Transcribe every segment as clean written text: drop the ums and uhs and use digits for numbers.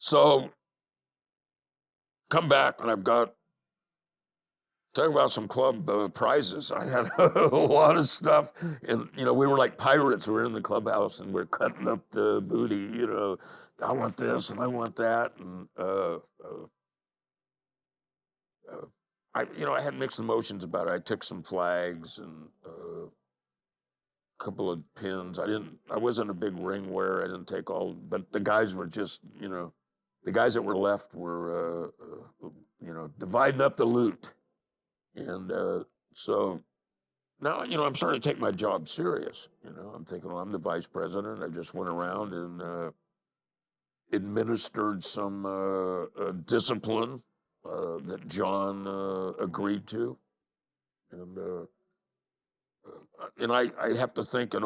So come back and I've got talk about some club prizes. I had a lot of stuff, and we were like pirates. We were in the clubhouse and we're cutting up the booty. I want this and I want that, and uh, I had mixed emotions about it. I took some flags and a couple of pins. I wasn't a big ring wearer. I didn't take all, but the guys were just, the guys that were left were, dividing up the loot. And so now, I'm starting to take my job serious. I'm thinking, well, I'm the vice president. I just went around and administered some discipline that John agreed to. And I have to think I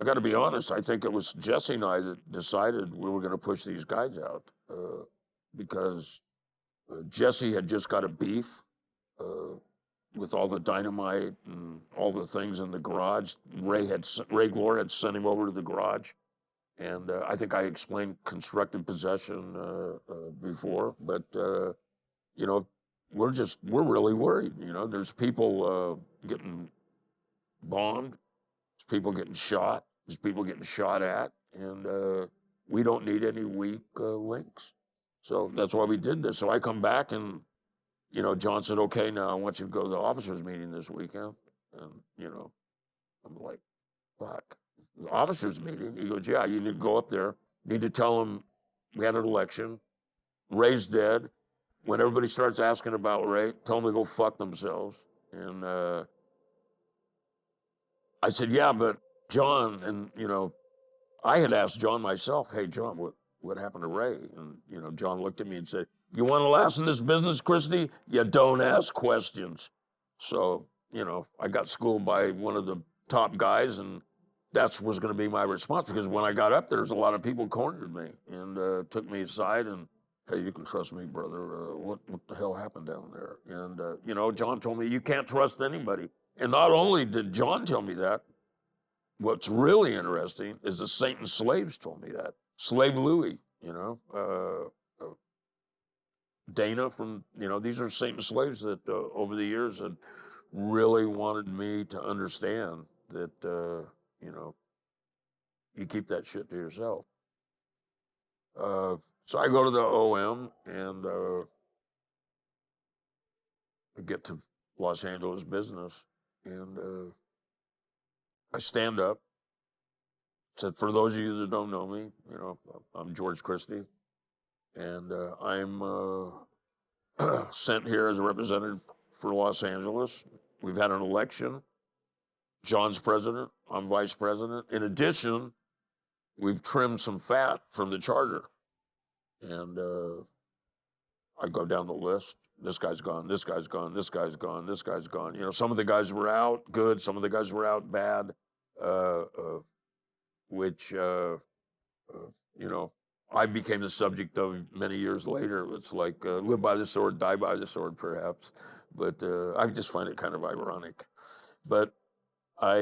got to be honest, I think it was Jesse and I that decided we were going to push these guys out because Jesse had just got a beef with all the dynamite and all the things in the garage. Ray Glore had sent him over to the garage. And I think I explained constructive possession before, but we're really worried. There's people getting bombed, there's people getting shot, there's people getting shot at, and we don't need any weak links. So that's why we did this. So I come back and, John said, okay, now I want you to go to the officers meeting this weekend. And, I'm like, fuck, the officers meeting? He goes, yeah, you need to go up there. You need to tell them we had an election. Ray's dead. When everybody starts asking about Ray, tell them to go fuck themselves. And I said, yeah, but John, and, I had asked John myself, hey, John, what happened to Ray? And, John looked at me and said, you want to last in this business, Christie? You don't ask questions. So, I got schooled by one of the top guys, and that was going to be my response, because when I got up there's a lot of people cornered me and took me aside and, hey, you can trust me, brother. What the hell happened down there? And, John told me, you can't trust anybody. And not only did John tell me that, what's really interesting is the Satan slaves told me that. Slave Louis, Dana from, these are Satan slaves that over the years had really wanted me to understand that, you keep that shit to yourself. So I go to the OM and I get to Los Angeles business, and I stand up. Said, for those of you that don't know me, I'm George Christie, and I'm sent here as a representative for Los Angeles. We've had an election. John's president. I'm vice president. In addition, we've trimmed some fat from the charter. And I go down the list. This guy's gone. This guy's gone. This guy's gone. This guy's gone. Some of the guys were out good. Some of the guys were out bad. Which I became the subject of many years later. It's like live by the sword, die by the sword, perhaps. But I just find it kind of ironic. But I,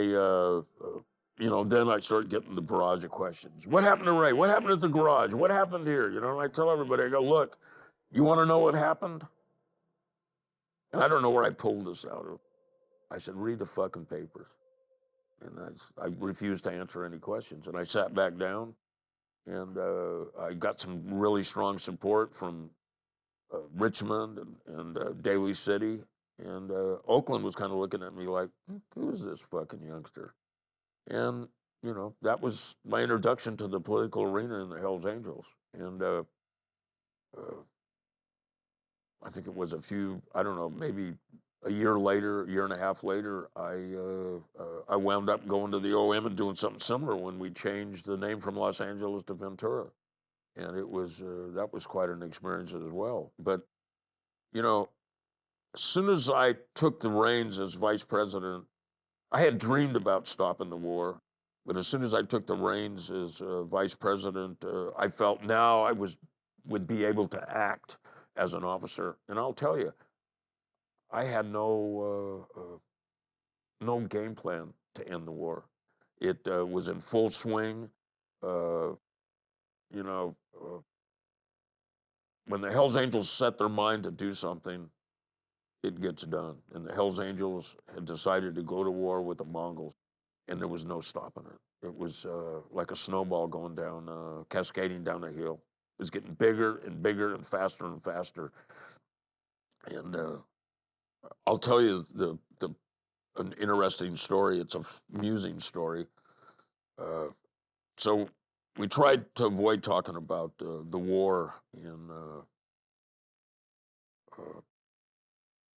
then I start getting the barrage of questions. What happened to Ray? What happened at the garage? What happened here? And I tell everybody, I go, look, you want to know what happened? And I don't know where I pulled this out of. I said, read the fucking papers. And I refused to answer any questions. And I sat back down, and I got some really strong support from Richmond and Daly City. And Oakland was kind of looking at me like, who is this fucking youngster? And, that was my introduction to the political arena in the Hells Angels. And I think it was maybe a year and a half later, I wound up going to the OM and doing something similar when we changed the name from Los Angeles to Ventura. And that was quite an experience as well. But, as soon as I took the reins as vice president, I had dreamed about stopping the war. But as soon as I took the reins as vice president, I felt now I would be able to act as an officer. And I'll tell you, I had no game plan to end the war. It was in full swing. when the Hells Angels set their mind to do something, it gets done. And the Hells Angels had decided to go to war with the Mongols, and there was no stopping it. It was like a snowball going down, cascading down a hill. It was getting bigger and bigger and faster. And I'll tell you an interesting story. It's a amusing story. So we tried to avoid talking about the war in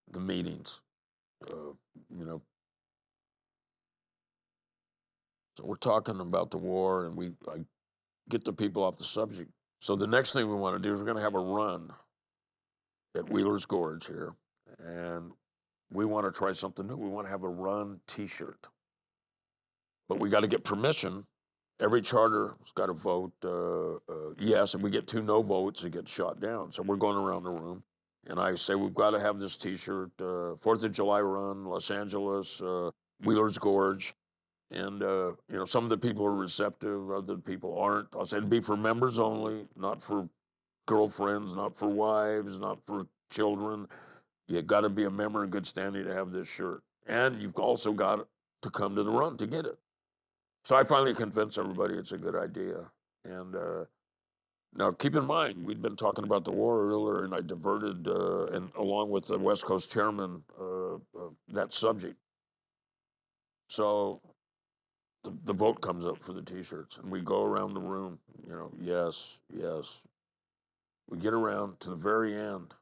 the meetings. You know, so we're talking about the war, and I get the people off the subject. So the next thing we want to do is we're going to have a run at Wheeler's Gorge here, and we want to try something new. We want to have a run T-shirt, but we got to get permission. Every charter's got to vote yes, and we get 2 no votes, it gets shot down. So we're going around the room, and I say we've got to have this T-shirt, 4th of July run, Los Angeles, Wheeler's Gorge. And, some of the people are receptive, other people aren't. I said it'd be for members only, not for girlfriends, not for wives, not for children. You got to be a member in good standing to have this shirt. And you've also got to come to the run to get it. So I finally convinced everybody it's a good idea. And now keep in mind, we'd been talking about the war earlier, and I diverted, and along with the West Coast chairman, that subject. So the vote comes up for the T-shirts, and we go around the room, yes. We get around to the very end,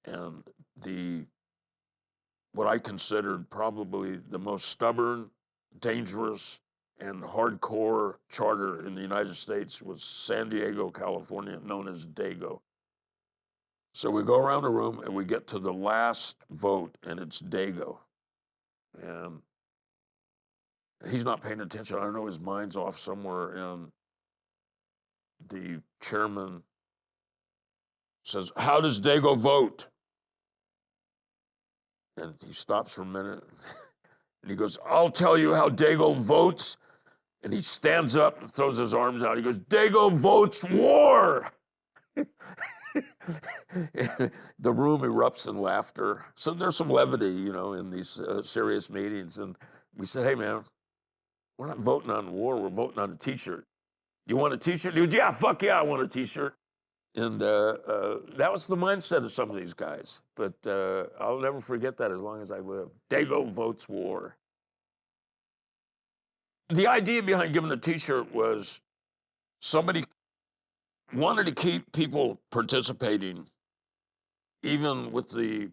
and what I considered probably the most stubborn, dangerous, and hardcore charter in the United States was San Diego, California, known as Dago. So we go around the room, and we get to the last vote, and it's Dago. And he's not paying attention. I don't know, his mind's off somewhere, and the chairman says, "How does Dago vote?" And he stops for a minute, and he goes, "I'll tell you how Dago votes." And he stands up and throws his arms out. He goes, "Dago votes war." The room erupts in laughter. So there's some levity, in these serious meetings. And we said, "Hey, man, we're not voting on war. We're voting on a T-shirt. You want a T-shirt, dude?" "Yeah, fuck yeah, I want a T-shirt." And that was the mindset of some of these guys. But I'll never forget that as long as I live. Dago votes war. The idea behind giving a T-shirt was somebody wanted to keep people participating, even with the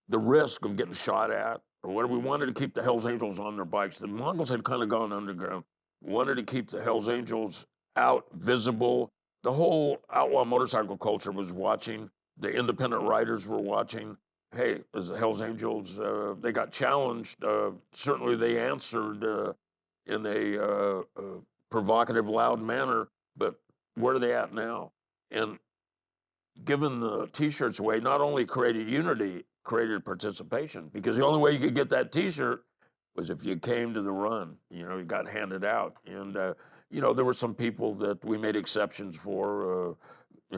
risk of getting shot at or whatever. We wanted to keep the Hells Angels on their bikes. The Mongols had kind of gone underground. We wanted to keep the Hells Angels out, visible. The whole outlaw motorcycle culture was watching. The independent riders were watching. Hey, as the Hells Angels, they got challenged. Certainly they answered in a provocative, loud manner, but where are they at now? And giving the T-shirts away not only created unity, created participation, because the only way you could get that T-shirt was if you came to the run. You got handed out. And, there were some people that we made exceptions for,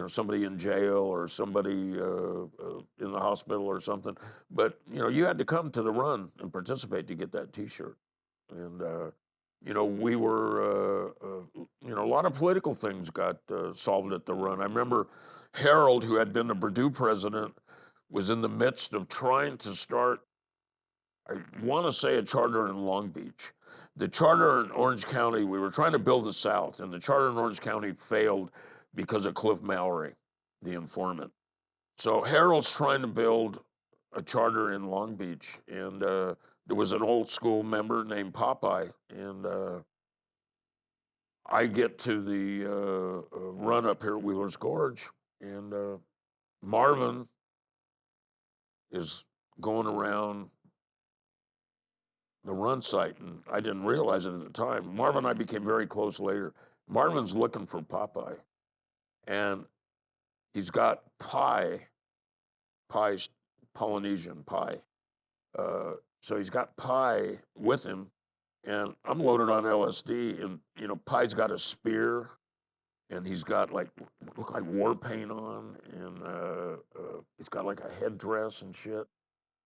somebody in jail or somebody in the hospital or something. But, you had to come to the run and participate to get that T-shirt. And, we were, a lot of political things got solved at the run. I remember Harold, who had been the Purdue president, was in the midst of trying to start, I want to say, a charter in Long Beach. The charter in Orange County, we were trying to build the South, and the charter in Orange County failed because of Cliff Mallory, the informant. So Harold's trying to build a charter in Long Beach, and there was an old school member named Popeye, and I get to the run up here at Wheeler's Gorge, and Marvin is going around the run site, and I didn't realize it at the time. Marvin and I became very close later. Marvin's looking for Popeye, and he's got pie's Polynesian pie. So he's got pie with him, and I'm loaded on LSD, and Pie's got a spear and he's got like look like war paint on, and he's got like a headdress and shit.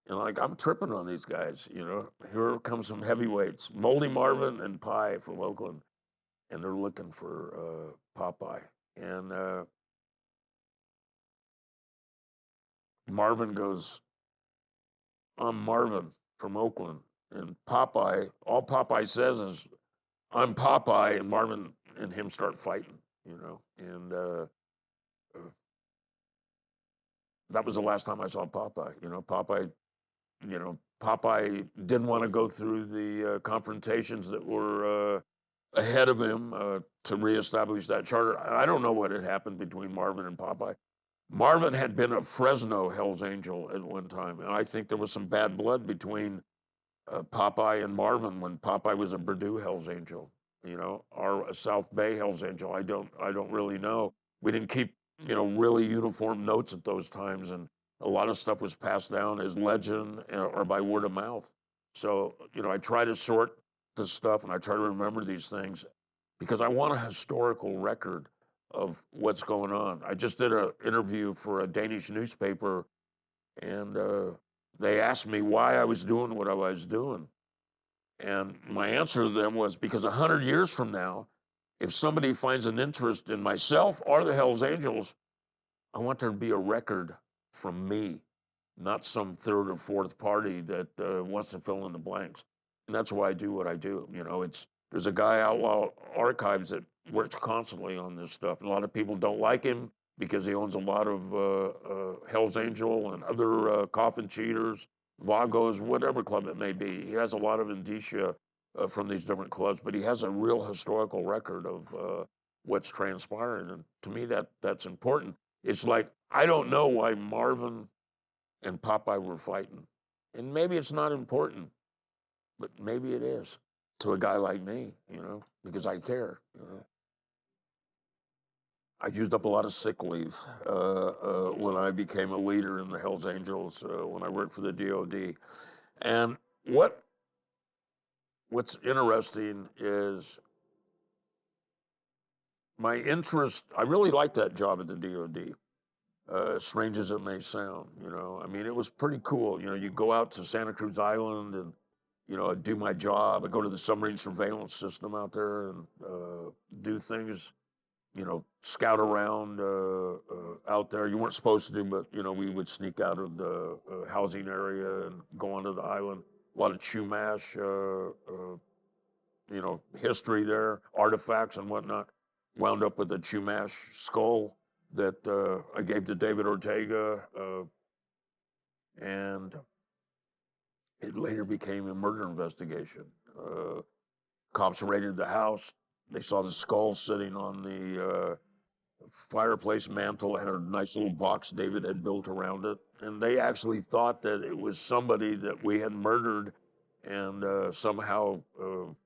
And like I'm tripping on these guys, you know. Here comes some heavyweights, Mouldy Marvin and Pie from Oakland, and they're looking for Popeye. And Marvin goes, "I'm Marvin from Oakland," and Popeye. All Popeye says is, "I'm Popeye," and Marvin and him start fighting, you know. And that was the last time I saw Popeye. Popeye didn't want to go through the confrontations that were ahead of him to reestablish that charter. I don't know what had happened between Marvin and Popeye. Marvin had been a Fresno Hell's Angel at one time, and I think there was some bad blood between Popeye and Marvin when Popeye was a Purdue Hell's Angel, you know, or a South Bay Hell's Angel. I don't really know. We didn't keep, you know, really uniform notes at those times, and a lot of stuff was passed down as legend or by word of mouth. So, you know, I try to sort this stuff and I try to remember these things because I want a historical record of what's going on. I just did an interview for a Danish newspaper, and they asked me why I was doing what I was doing. And my answer to them was because 100 years from now, if somebody finds an interest in myself or the Hells Angels, I want there to be a record from me, not some third or fourth party that wants to fill in the blanks. And that's why I do what I do. You know, there's a guy, Outlaw Archives, that works constantly on this stuff. And a lot of people don't like him because he owns a lot of Hell's Angel and other coffin cheaters, Vagos, whatever club it may be. He has a lot of indicia from these different clubs, but he has a real historical record of what's transpiring. And to me, that's important. It's like, I don't know why Marvin and Popeye were fighting. And maybe it's not important, but maybe it is to a guy like me, you know, because I care, you know. I used up a lot of sick leave when I became a leader in the Hells Angels, when I worked for the DOD. And what's interesting is my interest, I really liked that job at the DOD. Strange as it may sound, you know. I mean, it was pretty cool. You know, you go out to Santa Cruz Island and, you know, I'd do my job. I'd go to the submarine surveillance system out there and do things, you know, scout around out there. You weren't supposed to do, but, you know, we would sneak out of the housing area and go onto the island. A lot of Chumash, you know, history there, artifacts and whatnot. Wound up with a Chumash skull that I gave to David Ortega, and it later became a murder investigation. Cops raided the house. They saw the skull sitting on the fireplace mantle. It had a nice little box David had built around it. And they actually thought that it was somebody that we had murdered, and somehow, you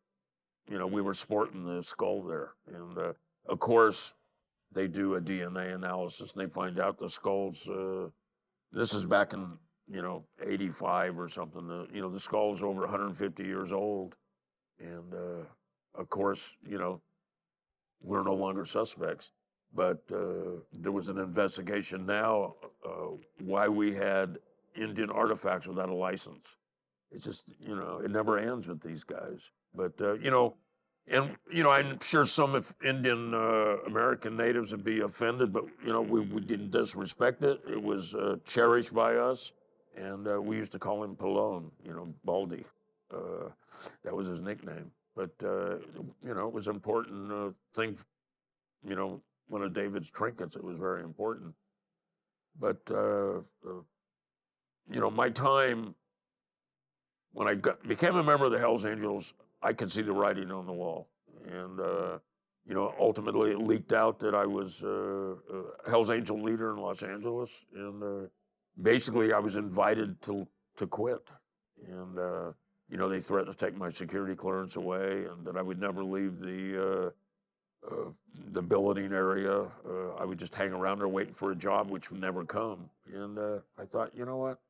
know, we were sporting the skull there. And of course, they do a DNA analysis and they find out the skulls, this is back in, you know, 85 or something. You know, the skull's over 150 years old. And of course, you know, we're no longer suspects. But there was an investigation now why we had Indian artifacts without a license. It's just, you know, it never ends with these guys. But, you know, and, you know, I'm sure some of Indian American natives would be offended, but, you know, we didn't disrespect it. It was cherished by us. And we used to call him Pallone, you know, Baldy. That was his nickname. But, you know, it was an important thing, you know, one of David's trinkets. It was very important. But, you know, my time, when I became a member of the Hells Angels, I could see the writing on the wall. And, you know, ultimately it leaked out that I was a Hells Angel leader in Los Angeles. And basically I was invited to quit. And, you know, they threatened to take my security clearance away and that I would never leave the billeting area. I would just hang around there waiting for a job, which would never come. And I thought, you know what?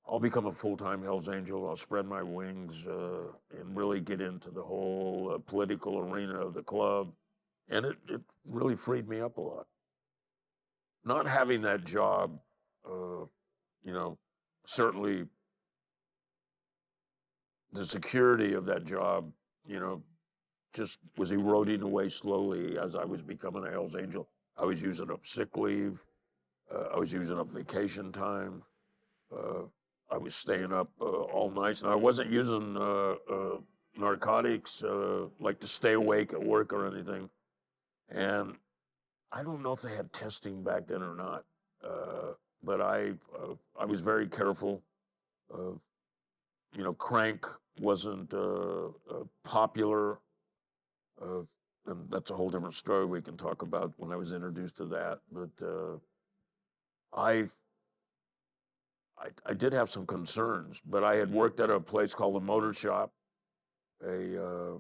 I'll become a full-time Hells Angel. I'll spread my wings and really get into the whole political arena of the club. and it really freed me up a lot. Not having that job, uh, you know, certainly the security of that job, you know, just was eroding away slowly as I was becoming a Hell's Angel. I was using up sick leave. I was using up vacation time. Uh, I was staying up all night, and I wasn't using narcotics like to stay awake at work or anything. And I don't know if they had testing back then or not, but I was very careful. Uh, crank wasn't popular, uh, and that's a whole different story we can talk about when I was introduced to that. But I I did have some concerns, but I had worked at a place called the Motor Shop, a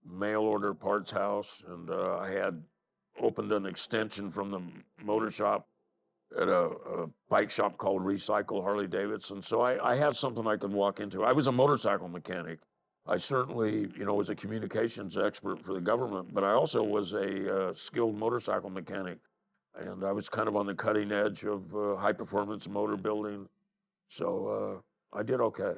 mail order parts house, and I had opened an extension from the motor shop at a bike shop called Recycle Harley Davidson. So I had something I could walk into. I was a motorcycle mechanic. I certainly, was a communications expert for the government, but I also was a skilled motorcycle mechanic, and I was kind of on the cutting edge of high performance motor building. So I did okay.